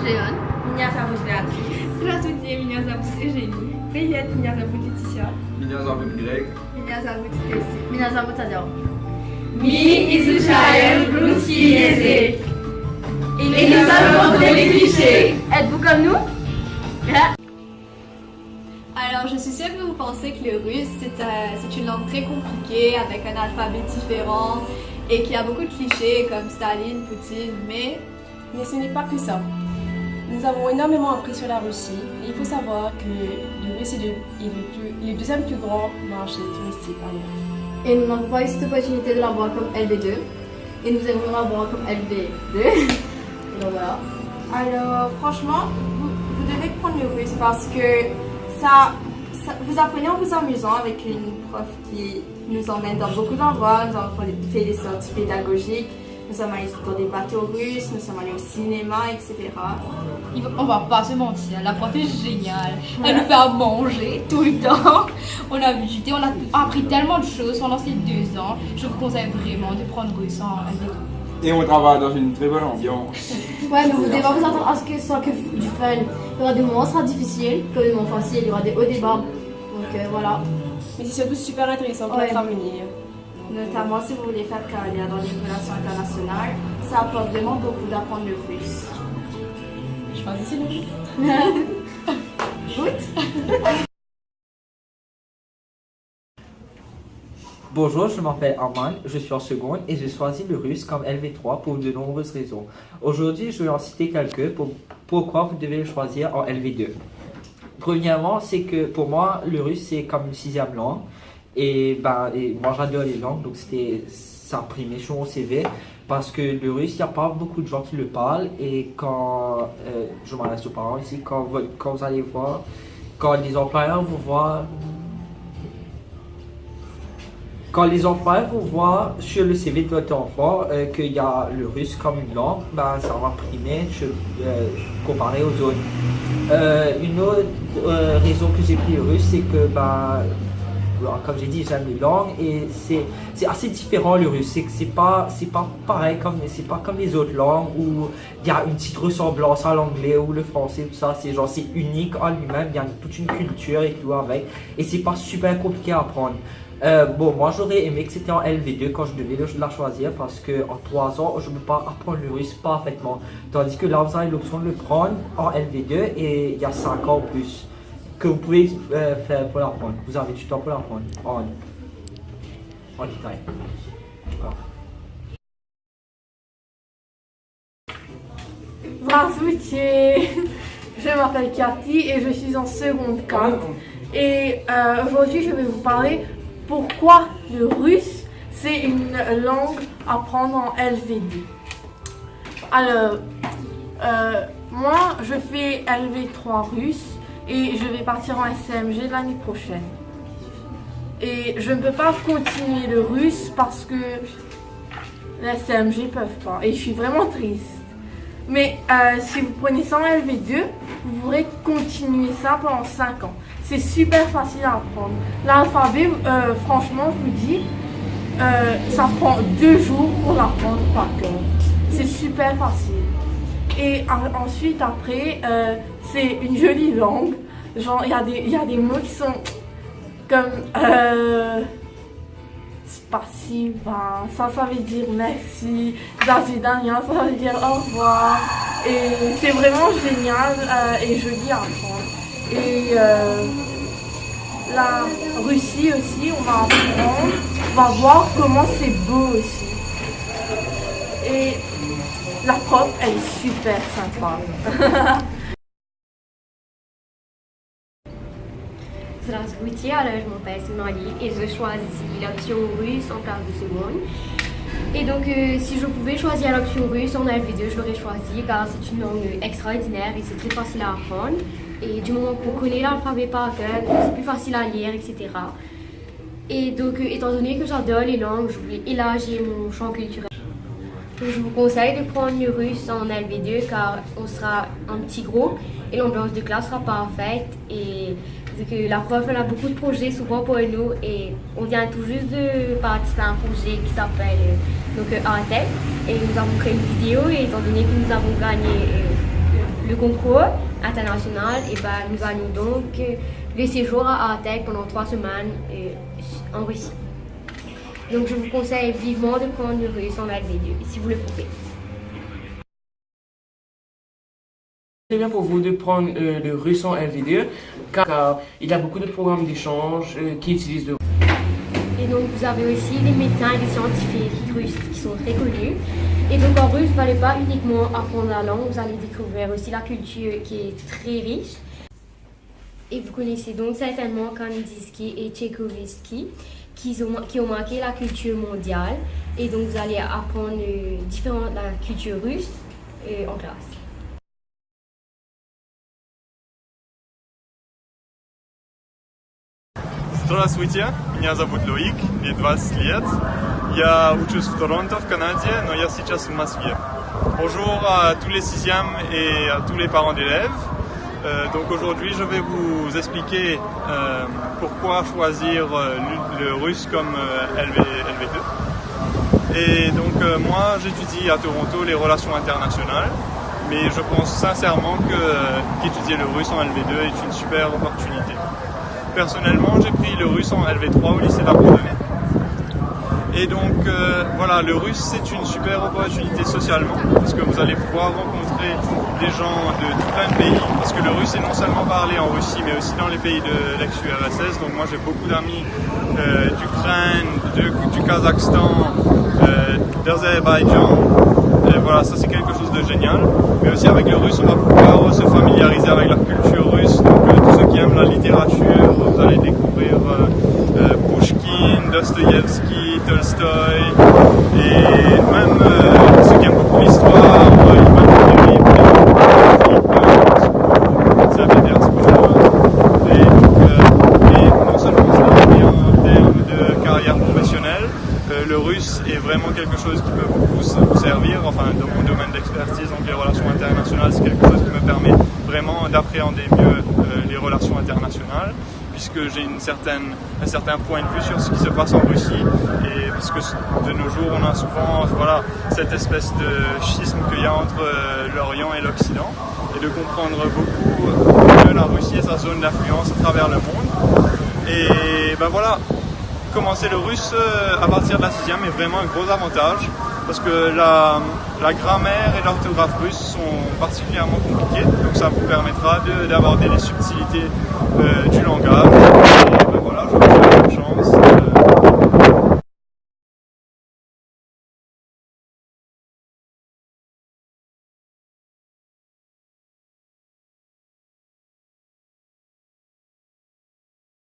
Leon. Меня зовут Беатрис. Здравствуйте, меня зовут Евгения. Привет, меня зовут Летиcia. Меня зовут Грег. Меня зовут Стейси. Меня зовут Садя. Мы изучаем русский язык. Et nous avons des clichés. Êtes-vous comme nous? Alors, je suis sûre que vous pensez que le russe, c'est une langue très compliquée, avec un alphabet différent, et qu'il y a beaucoup de clichés comme Staline, Poutine, mais ce n'est pas que ça. Nous avons énormément appris sur la Russie. Et il faut savoir que le Russe est le deuxième plus grand marché touristique en Europe. Et nous n'avons pas eu cette opportunité de l'avoir comme LV2. Et nous aimerions l'avoir comme LV2. Donc voilà. Alors, franchement, vous devez prendre le russe parce que ça, vous apprenez en vous amusant avec une prof qui nous emmène dans beaucoup d'endroits. Nous avons fait des sorties pédagogiques. Nous sommes allés dans des bateaux russes, nous sommes allés au cinéma, etc. On va pas se mentir, la prof est géniale. Elle nous fait à manger tout le temps. On a visité, on a appris tellement de choses pendant ces 2 ans. Je vous conseille vraiment de prendre russe en LV2. Et on travaille dans une très bonne ambiance. Ouais, mais vous devez pas vous attendre à ce que ce soit que du fun. Il y aura des moments où ce sera difficile, comme des moments faciles, il y aura des hauts débats. Donc voilà. Mais c'est surtout super intéressant pour notre avenir. Notamment si vous voulez faire carrière dans les relations internationales, ça apporte vraiment beaucoup d'apprendre le russe. Je pense que c'est logique. Bonjour, je m'appelle Arman, je suis en seconde et j'ai choisi le russe comme LV3 pour de nombreuses raisons. Aujourd'hui, je vais en citer quelques pour pourquoi vous devez le choisir en LV2. Premièrement, c'est que pour moi, le russe c'est comme une 6e langue. Et moi j'adore les langues, donc ça imprimé sur mon CV parce que le russe, il n'y a pas beaucoup de gens qui le parlent. Et quand je m'adresse aux parents ici, quand vous allez voir, quand les employeurs vous voient, sur le CV de votre enfant qu'il y a le russe comme une langue, ça va primer comparé aux autres. Une autre raison que j'ai pris le russe, c'est que comme j'ai dit, j'aime les langues et c'est assez différent le russe. C'est pas pareil c'est pas comme les autres langues où il y a une petite ressemblance à l'anglais ou le français, tout ça. C'est unique en lui-même, il y a toute une culture et tout avec. Et c'est pas super compliqué à apprendre. Moi j'aurais aimé que c'était en LV2 quand je devais la choisir parce que en 3 ans je ne peux pas apprendre le russe parfaitement. Tandis que là vous avez l'option de le prendre en LV2 et il y a 5 ans en plus que vous pouvez faire pour l'apprendre. Vous avez du temps pour l'apprendre en détail. Здравствуйте, je m'appelle Cathy et je suis en seconde 4. Et aujourd'hui je vais vous parler pourquoi le russe c'est une langue à prendre en LV2. Alors, moi je fais LV3 russe et je vais partir en SMG l'année prochaine. Et je ne peux pas continuer le russe parce que les SMG ne peuvent pas. Et je suis vraiment triste. Mais si vous prenez ça en LV2, vous pourrez continuer ça pendant 5 ans. C'est super facile à apprendre. L'alphabet, franchement, je vous dis, ça prend 2 jours pour l'apprendre par cœur. C'est super facile. Et ensuite, après, c'est une jolie langue. Genre, il y a des mots qui sont comme spasiba, ça veut dire merci. Zasidania, ça veut dire au revoir. Et c'est vraiment génial et joli à apprendre. Et la Russie aussi, on va apprendre, on va voir comment c'est beau aussi. Et la prof, elle est super sympa. Здравствуйте, alors je m'appelle Sonali et je choisis l'option russe en classe de seconde. Et donc si je pouvais choisir l'option russe en LV2, je l'aurais choisi car c'est une langue extraordinaire et c'est très facile à apprendre. Et du moment qu'on connaît l'alphabet par cœur, c'est plus facile à lire, etc. Et donc étant donné que j'adore les langues, je voulais élargir mon champ culturel. Donc, je vous conseille de prendre le russe en LV2 car on sera un petit groupe et l'ambiance de classe sera parfaite. Et que la prof elle a beaucoup de projets souvent pour nous et on vient tout juste de participer à un projet qui s'appelle Artel et nous avons créé une vidéo et étant donné que nous avons gagné le concours international, et ben, nous allons donc le séjour à Athènes pendant 3 semaines en Russie. Donc je vous conseille vivement de prendre le russe en LV2 si vous le pouvez. C'est bien pour vous de prendre le russe en LV2 car il y a beaucoup de programmes d'échange qui utilisent le russe. Et donc vous avez aussi des médecins et des scientifiques russes qui sont très connus. Et donc en russe, vous n'allez pas uniquement apprendre la langue, vous allez découvrir aussi la culture qui est très riche. Et vous connaissez donc certainement Kandinsky et Tchaïkovski qui ont marqué la culture mondiale. Et donc vous allez apprendre la culture russe en classe. Здравствуйте, меня зовут Лоик, мне 20 лет. Я учусь в Торонто, в Канаде, но я сейчас в Москве. Bonjour à tous les 6e et à tous les parents d'élèves. Donc aujourd'hui, je vais vous expliquer pourquoi choisir le russe comme LV2. Et donc moi, j'étudie à Toronto les relations internationales, mais je pense sincèrement qu'étudier le russe en LV2 est une super opportunité. Personnellement, j'ai pris le russe en LV3 au lycée d'Abandonné. Et donc voilà, le russe c'est une super opportunité socialement parce que vous allez pouvoir rencontrer des gens de tout plein de pays, parce que le russe est non seulement parlé en Russie mais aussi dans les pays de l'ex-URSS. Donc moi j'ai beaucoup d'amis d'Ukraine, du Kazakhstan, d'Azerbaïdjan. Et voilà, ça c'est quelque chose de génial. Mais aussi avec le russe on va pouvoir se familiariser avec la culture russe. Donc tous ceux qui aiment la littérature, vous allez découvrir Pushkin, Dostoïevski, Tolstoï, et même ceux qui aiment beaucoup l'histoire, Ivan Filipp, et non seulement ça, mais en termes de carrière professionnelle, le russe est vraiment quelque chose qui peut beaucoup vous servir. Enfin, dans mon domaine d'expertise, donc les relations internationales, c'est quelque chose qui me permet vraiment d'appréhender mieux les relations internationales, puisque j'ai un certain point de vue sur ce qui se passe en Russie, et parce que de nos jours on a souvent cette espèce de schisme qu'il y a entre l'Orient et l'Occident, et de comprendre beaucoup mieux la Russie et sa zone d'influence à travers le monde. Et ben voilà, commencer le russe à partir de la 6e est vraiment un gros avantage, parce que la grammaire et l'orthographe russe sont particulièrement compliquées, donc ça vous permettra d'aborder les subtilités du langage.